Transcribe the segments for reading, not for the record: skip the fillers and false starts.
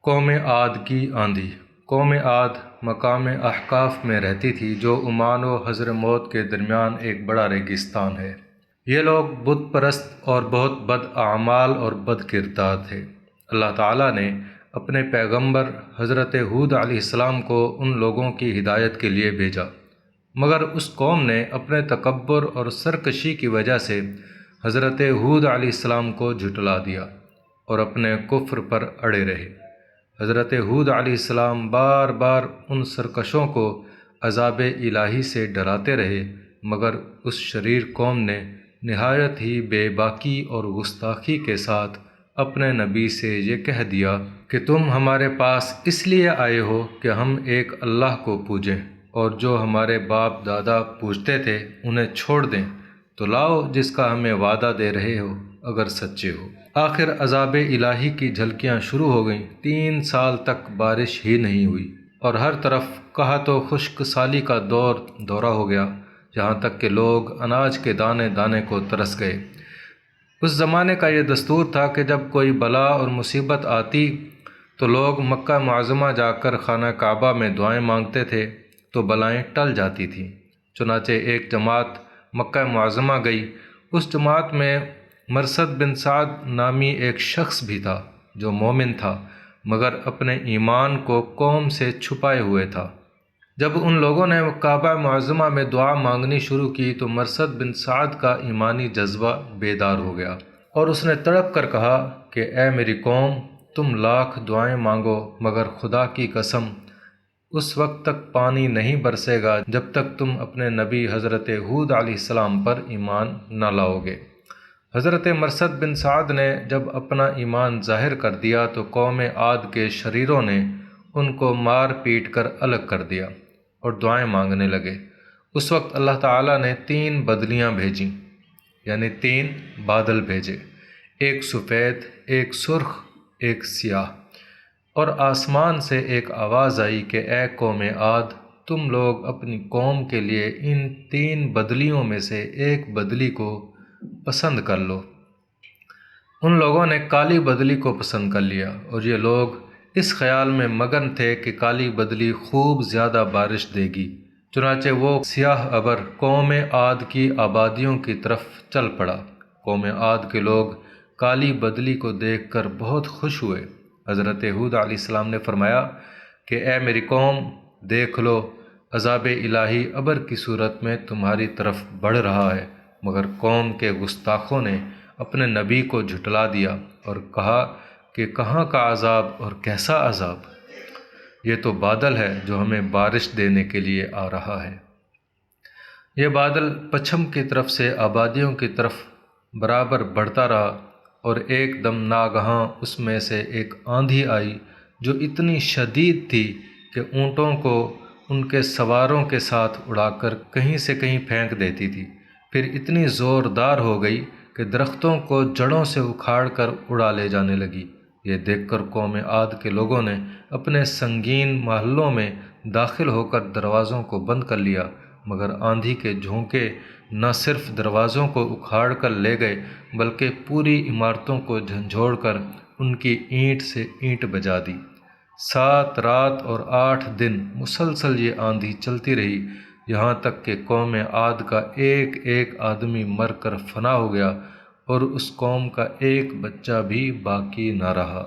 قوم عاد کی آندھی۔ قوم عاد مقام احقاف میں رہتی تھی جو عمان و حضرموت کے درمیان ایک بڑا ریگستان ہے۔ یہ لوگ بت پرست اور بہت بد اعمال اور بد کردار تھے۔ اللہ تعالیٰ نے اپنے پیغمبر حضرت ہود علیہ السلام کو ان لوگوں کی ہدایت کے لیے بھیجا، مگر اس قوم نے اپنے تکبر اور سرکشی کی وجہ سے حضرت ہود علیہ السلام کو جھٹلا دیا اور اپنے کفر پر اڑے رہے۔ حضرت ہود علیہ السلام بار بار ان سرکشوں کو عذاب الہی سے ڈراتے رہے، مگر اس شریر قوم نے نہایت ہی بے باکی اور گستاخی کے ساتھ اپنے نبی سے یہ کہہ دیا کہ تم ہمارے پاس اس لیے آئے ہو کہ ہم ایک اللہ کو پوجیں، اور جو ہمارے باپ دادا پوجتے تھے انہیں چھوڑ دیں، تو لاؤ جس کا ہمیں وعدہ دے رہے ہو اگر سچے ہو۔ آخر عذاب الہی کی جھلکیاں شروع ہو گئیں۔ 3 سال تک بارش ہی نہیں ہوئی اور ہر طرف قحط و خشک سالی کا دورہ ہو گیا، یہاں تک کہ لوگ اناج کے دانے دانے کو ترس گئے۔ اس زمانے کا یہ دستور تھا کہ جب کوئی بلا اور مصیبت آتی تو لوگ مکہ معظمہ جا کر خانہ کعبہ میں دعائیں مانگتے تھے تو بلائیں ٹل جاتی تھیں۔ چنانچہ ایک جماعت مکہ معظمہ گئی۔ اس جماعت میں مرثد بن سعد نامی ایک شخص بھی تھا جو مومن تھا، مگر اپنے ایمان کو قوم سے چھپائے ہوئے تھا۔ جب ان لوگوں نے کعبہ معظمہ میں دعا مانگنی شروع کی تو مرثد بن سعد کا ایمانی جذبہ بیدار ہو گیا اور اس نے تڑپ کر کہا کہ اے میری قوم، تم لاکھ دعائیں مانگو مگر خدا کی قسم اس وقت تک پانی نہیں برسے گا جب تک تم اپنے نبی حضرت ہود علیہ السلام پر ایمان نہ لاؤ گے۔ حضرت مرثد بن سعد نے جب اپنا ایمان ظاہر کر دیا تو قوم عاد کے شریروں نے ان کو مار پیٹ کر الگ کر دیا اور دعائیں مانگنے لگے۔ اس وقت اللہ تعالیٰ نے 3 بدلیاں بھیجیں، یعنی 3 بادل بھیجے، ایک سفید، ایک سرخ، ایک سیاہ، اور آسمان سے ایک آواز آئی کہ اے قوم عاد، تم لوگ اپنی قوم کے لیے ان 3 بدلیوں میں سے ایک بدلی کو پسند کر لو۔ ان لوگوں نے کالی بدلی کو پسند کر لیا اور یہ لوگ اس خیال میں مگن تھے کہ کالی بدلی خوب زیادہ بارش دے گی۔ چنانچہ وہ سیاہ ابر قوم عاد کی آبادیوں کی طرف چل پڑا۔ قوم عاد کے لوگ کالی بدلی کو دیکھ کر بہت خوش ہوئے۔ حضرت ہود علیہ السلام نے فرمایا کہ اے میری قوم، دیکھ لو، عذاب الہی ابر کی صورت میں تمہاری طرف بڑھ رہا ہے، مگر قوم کے گستاخوں نے اپنے نبی کو جھٹلا دیا اور کہا کہ کہاں کا عذاب اور کیسا عذاب؟ یہ تو بادل ہے جو ہمیں بارش دینے کے لیے آ رہا ہے۔ یہ بادل پچھم کی طرف سے آبادیوں کی طرف برابر بڑھتا رہا اور ایک دم ناگہاں اس میں سے ایک آندھی آئی جو اتنی شدید تھی کہ اونٹوں کو ان کے سواروں کے ساتھ اڑا کر کہیں سے کہیں پھینک دیتی تھی، پھر اتنی زوردار ہو گئی کہ درختوں کو جڑوں سے اکھاڑ کر اڑا لے جانے لگی۔ یہ دیکھ کر قوم عاد کے لوگوں نے اپنے سنگین محلوں میں داخل ہو کر دروازوں کو بند کر لیا، مگر آندھی کے جھونکے نہ صرف دروازوں کو اکھاڑ کر لے گئے بلکہ پوری عمارتوں کو جھنجھوڑ کر ان کی اینٹ سے اینٹ بجا دی۔ 7 رات اور 8 دن مسلسل یہ آندھی چلتی رہی، یہاں تک کہ قوم عاد کا ایک ایک آدمی مر کر فنا ہو گیا اور اس قوم کا ایک بچہ بھی باقی نہ رہا۔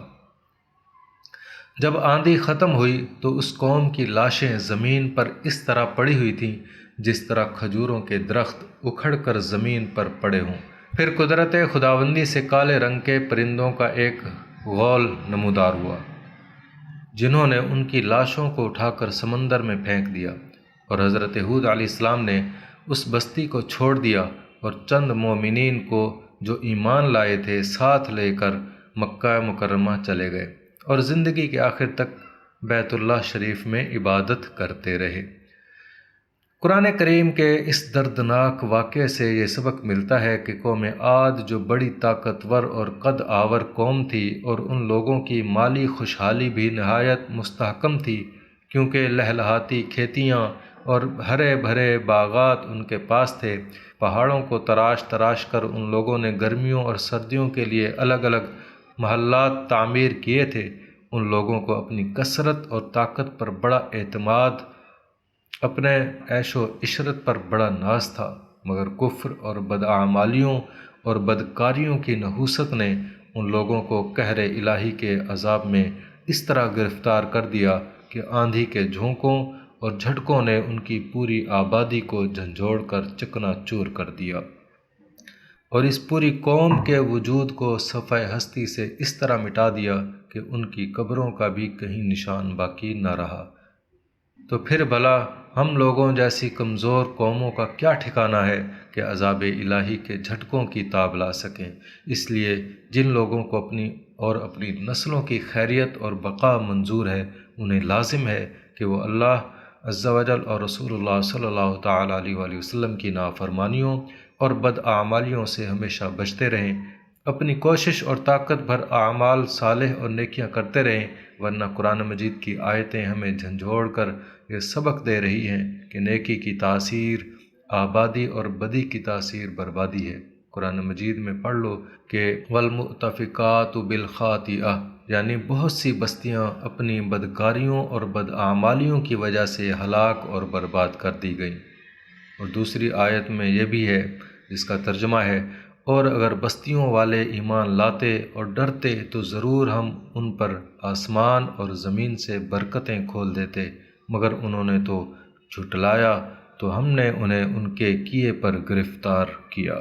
جب آندھی ختم ہوئی تو اس قوم کی لاشیں زمین پر اس طرح پڑی ہوئی تھیں جس طرح کھجوروں کے درخت اکھڑ کر زمین پر پڑے ہوں۔ پھر قدرت خداوندی سے کالے رنگ کے پرندوں کا ایک غول نمودار ہوا جنہوں نے ان کی لاشوں کو اٹھا کر سمندر میں پھینک دیا، اور حضرت ہود علیہ السلام نے اس بستی کو چھوڑ دیا اور چند مومنین کو جو ایمان لائے تھے ساتھ لے کر مکہ مکرمہ چلے گئے اور زندگی کے آخر تک بیت اللہ شریف میں عبادت کرتے رہے۔ قرآن کریم کے اس دردناک واقعے سے یہ سبق ملتا ہے کہ قوم عاد جو بڑی طاقتور اور قد آور قوم تھی اور ان لوگوں کی مالی خوشحالی بھی نہایت مستحکم تھی، کیونکہ لہلہاتی کھیتیاں اور ہرے بھرے باغات ان کے پاس تھے۔ پہاڑوں کو تراش تراش کر ان لوگوں نے گرمیوں اور سردیوں کے لیے الگ الگ محلات تعمیر کیے تھے۔ ان لوگوں کو اپنی کثرت اور طاقت پر بڑا اعتماد، اپنے عیش و عشرت پر بڑا ناز تھا، مگر کفر اور بدعمالیوں اور بدکاریوں کی نحوست نے ان لوگوں کو قہر الہی کے عذاب میں اس طرح گرفتار کر دیا کہ آندھی کے جھونکوں اور جھٹکوں نے ان کی پوری آبادی کو جھنجھوڑ کر چکنا چور کر دیا، اور اس پوری قوم کے وجود کو صفحہ ہستی سے اس طرح مٹا دیا کہ ان کی قبروں کا بھی کہیں نشان باقی نہ رہا۔ تو پھر بھلا ہم لوگوں جیسی کمزور قوموں کا کیا ٹھکانہ ہے کہ عذاب الہی کے جھٹکوں کی تاب لا سکیں؟ اس لیے جن لوگوں کو اپنی نسلوں کی خیریت اور بقا منظور ہے، انہیں لازم ہے کہ وہ اللہ عز و جل اور رسول اللہ صلی اللہ تعالیٰ علیہ وآلہ وسلم کی نافرمانیوں اور بدعمالیوں سے ہمیشہ بچتے رہیں، اپنی کوشش اور طاقت بھر اعمال صالح اور نیکیاں کرتے رہیں، ورنہ قرآن مجید کی آیتیں ہمیں جھنجھوڑ کر یہ سبق دے رہی ہیں کہ نیکی کی تاثیر آبادی اور بدی کی تاثیر بربادی ہے۔ قرآن مجید میں پڑھ لو کہ والمؤتفقات بالخاطئہ، یعنی بہت سی بستیاں اپنی بدکاریوں اور بدعمالیوں کی وجہ سے ہلاک اور برباد کر دی گئیں۔ اور دوسری آیت میں یہ بھی ہے جس کا ترجمہ ہے، اور اگر بستیوں والے ایمان لاتے اور ڈرتے تو ضرور ہم ان پر آسمان اور زمین سے برکتیں کھول دیتے، مگر انہوں نے تو جھٹلایا تو ہم نے انہیں ان کے کیے پر گرفتار کیا۔